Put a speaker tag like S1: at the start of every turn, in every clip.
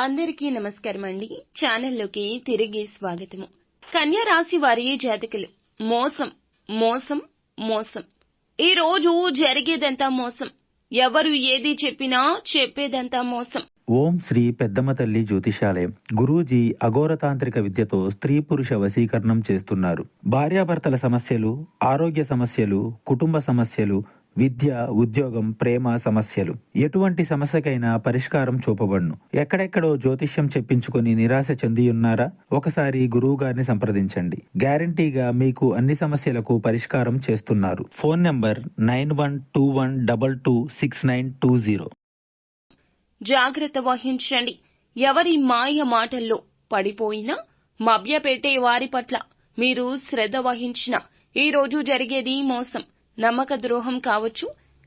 S1: అందరికీ నమస్కారం అండి. ఛానల్లోకి తిరిగి స్వాగతము. కన్యా రాశి వారి జాతకులు మోసం మోసం మోసం. ఈ రోజు జరిగేదంతా మోసం. ఎవరు ఏది చెప్పినా చెప్పేదంతా మోసం.
S2: ఓం శ్రీ పెద్దమ్మ తల్లి జ్యోతిషాలయం. గురూజీ అఘోరతాంత్రిక విద్యతో స్త్రీ పురుష వశీకరణం చేస్తున్నారు. భార్యాభర్తల సమస్యలు, ఆరోగ్య సమస్యలు, కుటుంబ సమస్యలు, విద్య, ఉద్యోగం, ప్రేమ సమస్యలు, ఎటువంటి సమస్యకైనా పరిష్కారం చూపబడును. ఎక్కడెక్కడో జ్యోతిష్యం చెప్పించుకొని నిరాశ చెంది ఉన్నారా? ఒకసారి గురువు గారిని సంప్రదించండి. గ్యారంటీగా మీకు అన్ని సమస్యలకు పరిష్కారం చేస్తున్నారు. Phone number 9121226920.
S1: జాగ్రత్త వహించండి. ఎవరి మాయ మాటల్లో పడిపోయినా మభ్యపెట్టే వారి పట్ల మీరు శ్రద్ధ వహించినా ఈ రోజు జరిగేది మోసం. నమ్మక ద్రోహం కావచ్చు,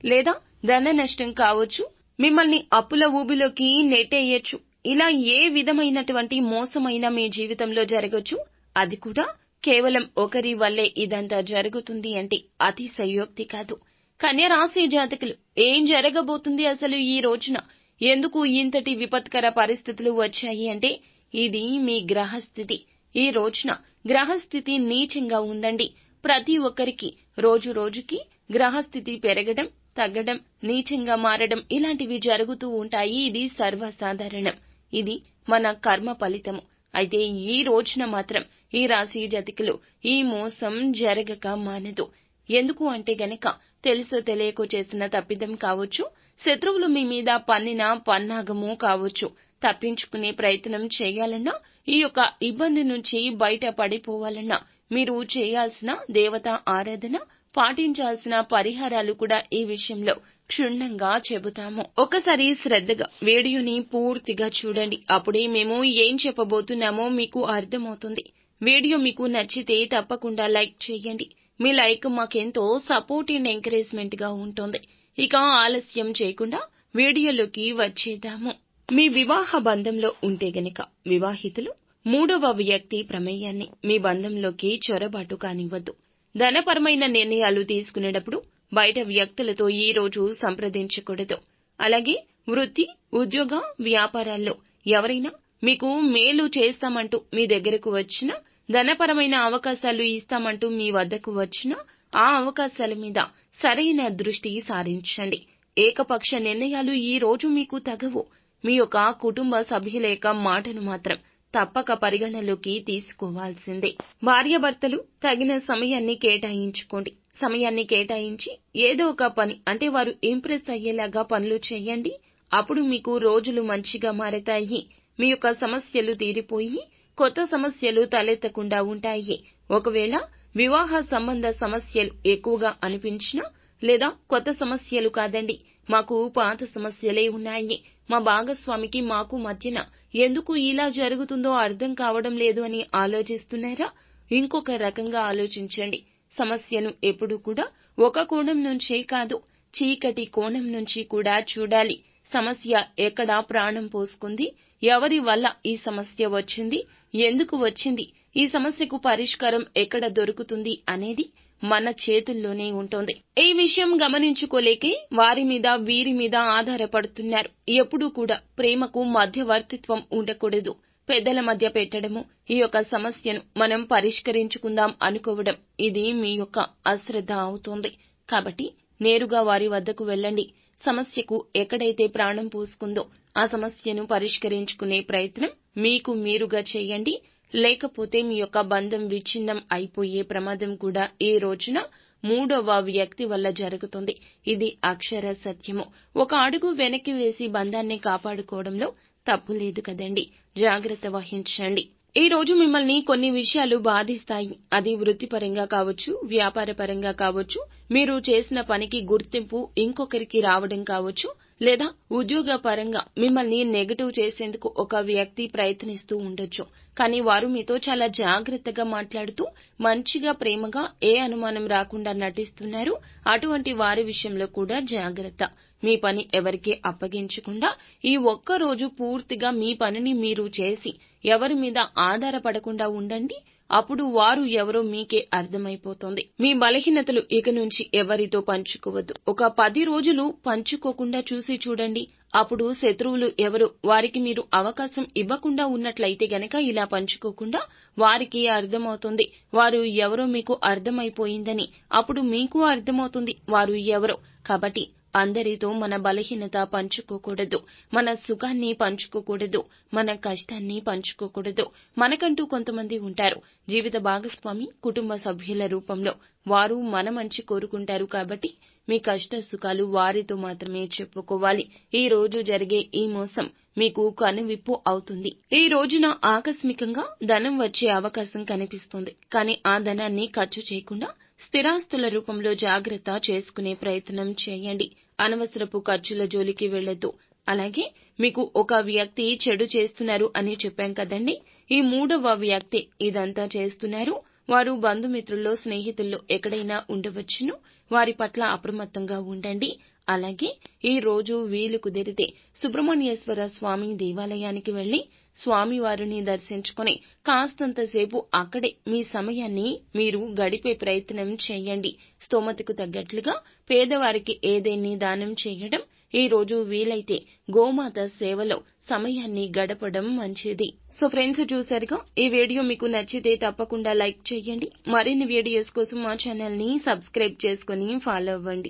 S1: లేదా ధన నష్టం కావచ్చు, మిమ్మల్ని అప్పుల ఊబిలోకి నెట్టేయచ్చు. ఇలా ఏ విధమైనటువంటి మోసమైనా మీ జీవితంలో జరగచ్చు. అది కూడా కేవలం ఒకరి వల్లే ఇదంతా జరుగుతుంది అంటే అతిశయోక్తి కాదు. కన్యా రాశి జాతకులు ఏం జరగబోతుంది అసలు ఈ రోజున? ఎందుకు ఇంతటి విపత్కర పరిస్థితులు వచ్చాయి అంటే ఇది మీ గ్రహస్థితి. ఈ రోజున గ్రహస్థితి నీచంగా ఉందండి. ప్రతి ఒక్కరికి రోజు రోజుకి గ్రహస్థితి పెరగడం, తగ్గడం, నీచంగా మారడం ఇలాంటివి జరుగుతూ ఉంటాయి. ఇది సర్వసాధారణం. ఇది మన కర్మ ఫలితము. అయితే ఈ రోజున మాత్రం ఈ రాశి జాతకులు ఈ మోసం జరగక మానదు. ఎందుకు అంటే గనక తెలుసో తెలియకో చేసిన తప్పిదం కావచ్చు, శత్రువులు మీ మీద పన్నిన పన్నాగము కావచ్చు. తప్పించుకునే ప్రయత్నం చేయాలన్నా, ఈ యొక్క ఇబ్బంది నుంచి బయట పడిపోవాలన్నా మీరు చేయాల్సిన దేవతా ఆరాధన, పాటించాల్సిన పరిహారాలు కూడా ఈ విషయంలో క్షుణ్ణంగా చెబుతాము. ఒకసారి శ్రద్ధగా వీడియోని పూర్తిగా చూడండి. అప్పుడే మేము ఏం చెప్పబోతున్నామో మీకు అర్థమవుతుంది. వీడియో మీకు నచ్చితే తప్పకుండా లైక్ చేయండి. మీ లైక్ మాకెంతో సపోర్ట్ అండ్ ఎంకరేజ్మెంట్ గా ఉంటుంది. ఇక ఆలస్యం చేయకుండా వీడియోలోకి వచ్చేద్దాము. మీ వివాహ బంధంలో ఉంటే గనక వివాహితులు మూడవ వ్యక్తి ప్రమేయాన్ని మీ బంధంలోకి చొరబాటు కానివ్వద్దు. ధనపరమైన నిర్ణయాలు తీసుకునేటప్పుడు బయట వ్యక్తులతో ఈ రోజు సంప్రదించకూడదు. అలాగే వృత్తి, ఉద్యోగ, వ్యాపారాల్లో ఎవరైనా మీకు మేలు చేస్తామంటూ మీ దగ్గరకు వచ్చినా, ధనపరమైన అవకాశాలు ఇస్తామంటూ మీ వద్దకు వచ్చినా ఆ అవకాశాల మీద సరైన దృష్టి సారించండి. ఏకపక్ష నిర్ణయాలు ఈ రోజు మీకు తగవు. మీ యొక్క కుటుంబ సభ్యుల యొక్క మాటను మాత్రం తప్పక పరిగణలోకి తీసుకోవాల్సిందే. భార్యాభర్తలు తగిన సమయాన్ని కేటాయించుకోండి. సమయాన్ని కేటాయించి ఏదో ఒక పని అంటే వారు ఇంప్రెస్ అయ్యేలాగా పనులు చేయండి. అప్పుడు మీకు రోజులు మంచిగా మారతాయి. మీ యొక్క సమస్యలు తీరిపోయి కొత్త సమస్యలు తలెత్తకుండా ఉంటాయి. ఒకవేళ వివాహ సంబంధ సమస్యలు ఎక్కువగా అనిపించినా, లేదా కొత్త సమస్యలు కాదండి, మాకు పాత సమస్యలే ఉన్నాయి, మా భాగస్వామికి మాకు మధ్యన ఎందుకు ఇలా జరుగుతుందో అర్థం కావడం లేదు అని ఆలోచిస్తున్నారా? ఇంకొక రకంగా ఆలోచించండి. సమస్యను ఎప్పుడూ కూడా ఒక కోణం నుంచే కాదు, చీకటి కోణం నుంచి కూడా చూడాలి. సమస్య ఎక్కడ ప్రాణం పోసుకుంది, ఎవరి వల్ల ఈ సమస్య వచ్చింది, ఎందుకు వచ్చింది, ఈ సమస్యకు పరిష్కారం ఎక్కడ దొరుకుతుంది అనేది మన చేతుల్లోనే ఉంటుంది. ఈ విషయం గమనించుకోలేకే వారి మీద వీరి మీద ఆధారపడుతున్నారు. ఎప్పుడూ కూడా ప్రేమకు మధ్యవర్తిత్వం ఉండకూడదు. పెద్దల మధ్య పెట్టడము, ఈ యొక్క సమస్యను మనం పరిష్కరించుకుందాం అనుకోవడం, ఇది మీ యొక్క అశ్రద్ధ అవుతుంది. కాబట్టి నేరుగా వారి వద్దకు వెళ్ళండి. సమస్యకు ఎక్కడైతే ప్రాణం పోసుకుందో ఆ సమస్యను పరిష్కరించుకునే ప్రయత్నం మీకు మీరుగా చేయండి. లేకపోతే మీ యొక్క బంధం విచ్ఛిన్నం అయిపోయే ప్రమాదం కూడా ఈ రోజున మూడవ వ్యక్తి వల్ల జరుగుతుంది. ఇది అక్షర సత్యము. ఒక అడుగు వెనక్కి వేసి బంధాన్ని కాపాడుకోవడంలో తప్పు లేదు కదండి. జాగ్రత్త వహించండి. ఈ రోజు మిమ్మల్ని కొన్ని విషయాలు బాధిస్తాయి. అది వృత్తిపరంగా కావచ్చు, వ్యాపార పరంగా కావచ్చు, మీరు చేసిన పనికి గుర్తింపు ఇంకొకరికి రావడం కావచ్చు, లేదా ఉద్యోగ పరంగా మిమ్మల్ని నెగటివ్ చేసేందుకు ఒక వ్యక్తి ప్రయత్నిస్తూ ఉండొచ్చు. కానీ వారు మీతో చాలా జాగ్రత్తగా మాట్లాడుతూ మంచిగా ప్రేమగా ఏ అనుమానం రాకుండా నటిస్తున్నారు. అటువంటి వారి విషయంలో కూడా జాగ్రత్త. మీ పని ఎవరికీ అప్పగించకుండా ఈ ఒక్క రోజు పూర్తిగా మీ పనిని మీరు చేసి ఎవరి మీద ఆధారపడకుండా ఉండండి. అప్పుడు వారు ఎవరో మీకే అర్థమైపోతుంది. మీ బలహీనతలు ఇక నుంచి ఎవరితో పంచుకోవద్దు. ఒక 10 రోజులు పంచుకోకుండా చూసి చూడండి. అప్పుడు శత్రువులు ఎవరు, వారికి మీరు అవకాశం ఇవ్వకుండా ఉన్నట్లయితే గనక ఇలా పంచుకోకుండా వారికి అర్థమవుతుంది వారు ఎవరో మీకు అర్థమైపోయిందని. అప్పుడు మీకు అర్థమవుతుంది వారు ఎవరో. కాబట్టి అందరితో మన బలహీనత పంచుకోకూడదు, మన సుఖాన్ని పంచుకోకూడదు, మన కష్టాన్ని పంచుకోకూడదు. మనకంటూ కొంతమంది ఉంటారు, జీవిత భాగస్వామి, కుటుంబ సభ్యుల రూపంలో. వారు మన మంచి కోరుకుంటారు. కాబట్టి మీ కష్ట సుఖాలు వారితో మాత్రమే చెప్పుకోవాలి. ఈ రోజు జరిగే ఈ మోసం మీకు కనువిప్పు అవుతుంది. ఈ రోజున ఆకస్మికంగా ధనం వచ్చే అవకాశం కనిపిస్తుంది. కానీ ఆ ధనాన్ని ఖర్చు చేయకుండా స్థిరాస్తుల రూపంలో జాగ్రత్త చేసుకునే ప్రయత్నం చేయండి. అనవసరపు ఖర్చుల జోలికి వెళ్లొద్దు. అలాగే మీకు ఒక వ్యక్తి చెడు చేస్తున్నారు అని చెప్పాం కదండి, ఈ మూడవ వ్యక్తి ఇదంతా చేస్తున్నారు. వారు బంధుమిత్రుల్లో, స్నేహితుల్లో ఎక్కడైనా ఉండవచ్చును. వారి పట్ల అప్రమత్తంగా ఉండండి. అలాగే ఈ రోజు వీలు కుదిరితే సుబ్రహ్మణ్యేశ్వర స్వామి దేవాలయానికి వెళ్లి స్వామివారిని దర్శించుకొని కాస్తంతసేపు అక్కడే మీ సమయాన్ని మీరు గడిపే ప్రయత్నం చేయండి. స్తోమతకు తగ్గట్లుగా పేదవారికి ఏదేని దానం చేయడం, ఈ రోజు వీలైతే గోమాత సేవలో సమయాన్ని గడపడం మంచిది. సో ఫ్రెండ్స్, చూసారుగా, ఈ వీడియో మీకు నచ్చితే తప్పకుండా లైక్ చేయండి. మరిన్ని వీడియోస్ కోసం మా ఛానల్ ని సబ్స్క్రైబ్ చేసుకుని ఫాలో అవ్వండి.